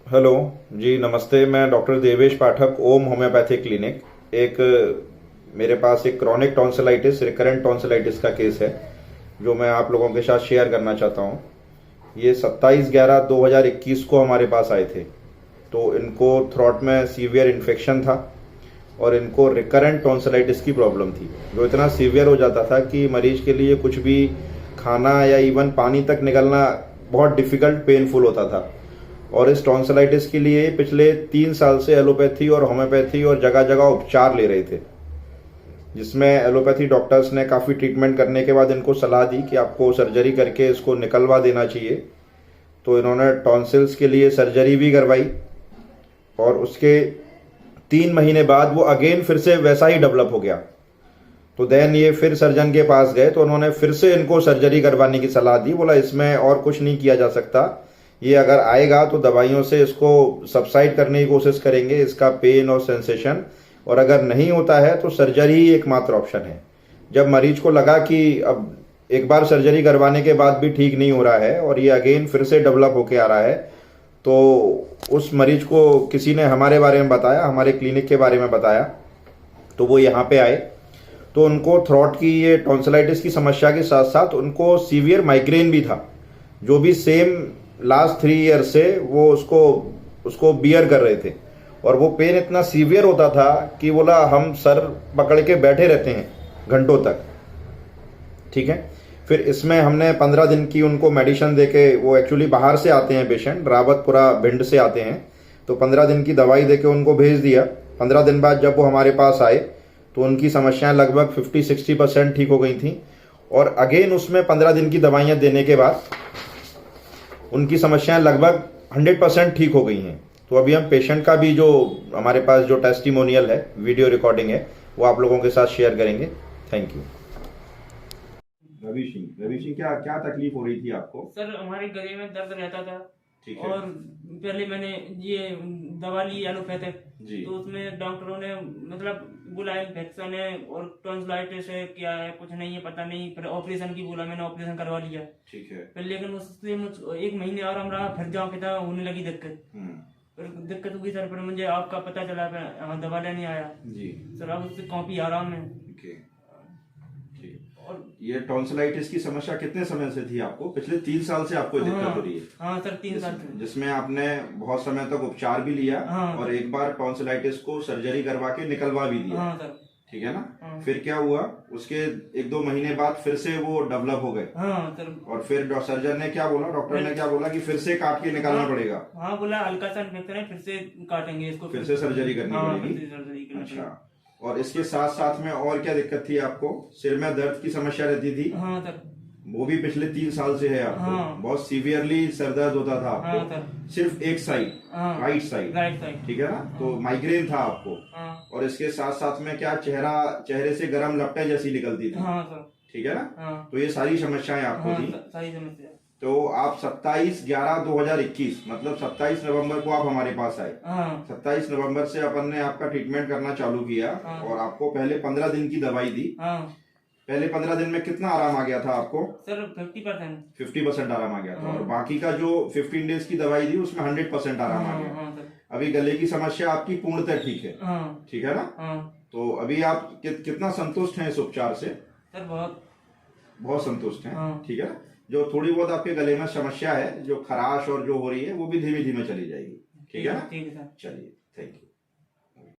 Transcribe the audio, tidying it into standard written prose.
Hello जी, नमस्ते। मैं doctor Devesh पाठक, ओम homeopathic clinic. एक मेरे पास एक क्रॉनिक टॉन्सिलाइटिस, रिकरेंट टॉन्सिलाइटिस का केस है जो मैं आप लोगों के साथ शेयर करना चाहता हूँ। ये 27/11/2021 को हमारे पास आए थे। तो इनको थ्रोट में सीवियर इन्फेक्शन था और इनको रिकरेंट टॉन्सिलाइटिस की प्रॉब्लम थी, जो इतना सीवियर हो जाता था कि मरीज के लिए कुछ भी खाना या इवन पानी तक निकलना बहुत डिफिकल्ट, पेनफुल होता था। और इस टॉन्सिलाइटिस के लिए पिछले 3 साल से एलोपैथी और होम्योपैथी और जगह जगह उपचार ले रहे थे, जिसमें एलोपैथी डॉक्टर्स ने काफ़ी ट्रीटमेंट करने के बाद इनको सलाह दी कि आपको सर्जरी करके इसको निकलवा देना चाहिए। तो इन्होंने टॉन्सिल्स के लिए सर्जरी भी करवाई और उसके 3 महीने बाद वो अगेन फिर से वैसा ही डेवलप हो गया। तो देन ये फिर सर्जन के पास गए तो उन्होंने फिर से इनको सर्जरी करवाने की सलाह दी। बोला इसमें और कुछ नहीं किया जा सकता, ये अगर आएगा तो दवाइयों से इसको सबसाइड करने की कोशिश करेंगे, इसका पेन और सेंसेशन, और अगर नहीं होता है तो सर्जरी ही एकमात्र ऑप्शन है। जब मरीज को लगा कि अब एक बार सर्जरी करवाने के बाद भी ठीक नहीं हो रहा है और ये अगेन फिर से डेवलप होके आ रहा है, तो उस मरीज को किसी ने हमारे बारे में बताया, हमारे क्लिनिक के बारे में बताया। तो वो यहाँ पे आए तो उनको थ्रोट की ये टॉन्सिलाइटिस की समस्या के साथ साथ उनको सीवियर माइग्रेन भी था, जो भी सेम लास्ट 3 ईयर से वो उसको उसको बियर कर रहे थे। और वो पेन इतना सीवियर होता था कि बोला हम सर पकड़ के बैठे रहते हैं घंटों तक। ठीक है, फिर इसमें हमने 15 दिन की उनको मेडिसिन देके, वो एक्चुअली बाहर से आते हैं पेशेंट, रावतपुरा भिंड से आते हैं, तो 15 दिन की दवाई देके उनको भेज दिया। 15 दिन बाद जब वो हमारे पास आए तो उनकी समस्याएं लगभग 50-60% ठीक हो गई थी। और अगेन उसमें 15 दिन की दवाइयां देने के बाद उनकी समस्याएं लगभग 100% ठीक हो गई हैं। तो अभी हम पेशेंट का भी, जो हमारे पास जो टेस्टिमोनियल है, वीडियो रिकॉर्डिंग है, वो आप लोगों के साथ शेयर करेंगे। Thank you. रवि सिंह, क्या क्या तकलीफ हो रही थी आपको? सर हमारे गले में दर्द रहता था। ठीक है और पहले मैंने ये दवा ली एलोपैथिक, जी। तो उसमें डॉक्टरों ने मतलब बोला इन्फेक्शन है और टॉन्सिलाइटिस है, क्या है कुछ नहीं है, पता नहीं। फिर ऑपरेशन की बोला, मैंने ऑपरेशन करवा लिया। ठीक है। फिर लेकिन उससे मुझ 1 महीने आराम रहा, फिर जाओ कि होने लगी दिक्कत। फिर दिक्कत हुई सर, फिर मुझे आपका पता चला, फिर हाँ दवा लेने आया जी। सर। अब उससे काफी आराम है। ओके। ठीक। और ये टॉन्सिलाइटिस की समस्या कितने समय से थी आपको? पिछले 3 साल से आपको ये दिक्कत हो रही है? हाँ सर, 3 साल से। जिसमें आपने बहुत समय तक उपचार भी लिया हाँ और एक बार टॉन्सिलाइटिस को सर्जरी करवा के निकलवा भी दिया। हाँ सर। ठीक है ना? हाँ। फिर क्या हुआ? उसके 1-2 महीने बाद फिर से वो डेवलप हो गए। हाँ सर। और फिर सर्जन ने क्या बोला, डॉक्टर ने क्या बोला कि फिर से काट के निकालना पड़ेगा? हाँ बोला हल्का सा इन्फेक्शन है, फिर से काटेंगे इसको, फिर से सर्जरी करनी हाँ, पड़ेगी? फिर से सर्जरी करनी पड़ेगी। अच्छा। और इसके साथ साथ में और क्या दिक्कत थी आपको? सिर में दर्द की समस्या रहती थी? हाँ सर। वो भी पिछले 3 साल से है आपको? हाँ। बहुत सीवियरली सर दर्द होता था आपको? हाँ सर। सिर्फ एक साइड, हाँ। Right side? Right side. ठीक है ना? तो माइग्रेन था आपको? हाँ। और इसके साथ साथ में क्या, चेहरे से गर्म लपटें जैसी निकलती थी? हाँ सर। ठीक है ना? हाँ। तो ये सारी समस्याएं आपको हाँ थी। सारी समस्या। तो आप 27/11/2021 मतलब 27 नवंबर को आप हमारे पास आए। हाँ। 27 नवंबर से अपन ने आपका ट्रीटमेंट करना चालू किया। हाँ। और आपको पहले 15 दिन की दवाई दी। हाँ पहले 15 दिन में कितना आराम आ गया था आपको? सर, 50%। 50% आराम आ गया था। हाँ। और बाकी का जो 15 डेज की दवाई दी उसमें 100% आराम आ गया। हाँ सर। अभी गले की समस्या आपकी पूर्णतः ठीक है? हाँ। ठीक है ना? हाँ तो अभी आप कितना संतुष्ट हैं इस उपचार से? सर, बहुत बहुत संतुष्ट हैं? हाँ। ठीक है ना? जो थोड़ी बहुत आपके गले में समस्या है, जो खराश और जो हो रही है, वो भी धीमे धीमे चली जाएगी। ठीक है ना? ठीक है सर। चलिए, थैंक यू।